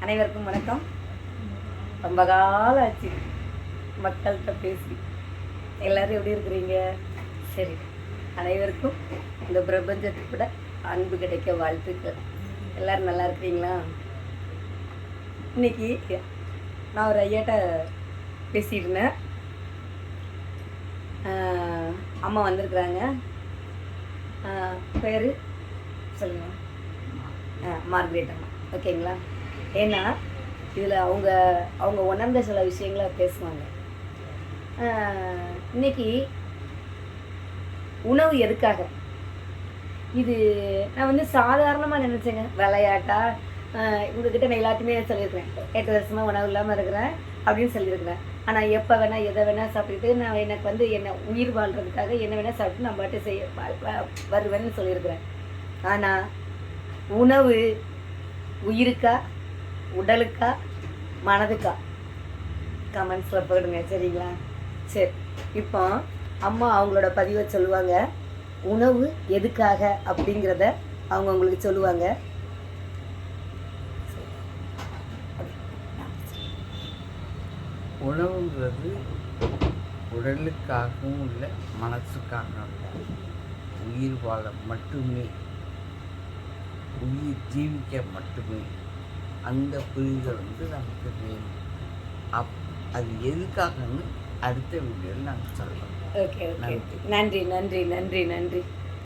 அனைவருக்கும் வணக்கம். ரொம்ப காலம் ஆச்சு மக்கள்கிட்ட பேசி. எல்லோரும் எப்படி இருக்கிறீங்க? சரி, அனைவருக்கும் இந்த பிரபஞ்சத்துக்கு கூட அன்பு கிடைக்க வாழ்த்துக்கள். எல்லோரும் நல்லா இருக்கிறீங்களா? இன்னைக்கு நான் ஒரு ஐயாட்ட பேசிட்டு இருந்தேன். அம்மா வந்திருக்குறாங்க. பேர் சொல்லுங்கள். மார்கரெட் அம்மா. ஓகேங்களா? ஏன்னா இதில் அவங்க உணர்ந்த சில விஷயங்களை பேசுவாங்க. இன்னைக்கு உணவு எதுக்காக, இது நான் சாதாரணமாக நினச்சேங்க. விளையாட்டா உங்ககிட்ட நான் எல்லாத்தையுமே சொல்லியிருக்கிறேன். 8 வருஷமாக உணவு இல்லாமல் இருக்கிறேன் அப்படின்னு சொல்லியிருக்கிறேன். ஆனால் எப்போ வேணால் எதை வேணால் சாப்பிட்டுட்டு நான் எனக்கு என்ன உயிர் வாழ்கிறதுக்காக என்ன வேணால் சாப்பிட்டு நான் பாட்டு வருவேன்னு சொல்லியிருக்கிறேன். ஆனால் உணவு உயிருக்கா, உடலுக்கா, மனதுக்கா? கமெண்ட்ஸில் போடுங்க, சரிங்களா? சரி, இப்போ அம்மா அவங்களோட பதிவை சொல்லுவாங்க. உணவு எதுக்காக அப்படிங்கிறத அவங்க உங்களுக்கு சொல்லுவாங்க. உணவுங்கிறது உடலுக்காகவும் இல்லை, மனசுக்காகவும் இல்லை, உயிர் வாழ மட்டுமே, உயிர் ஜீவிக்க மட்டுமே. அந்த புரிதல் நமக்கு வேணும். அது எதுக்காகன்னு அடுத்த வீடியோவில் நாங்கள் சொல்கிறோம். ஓகே, நன்றி நன்றி நன்றி நன்றி.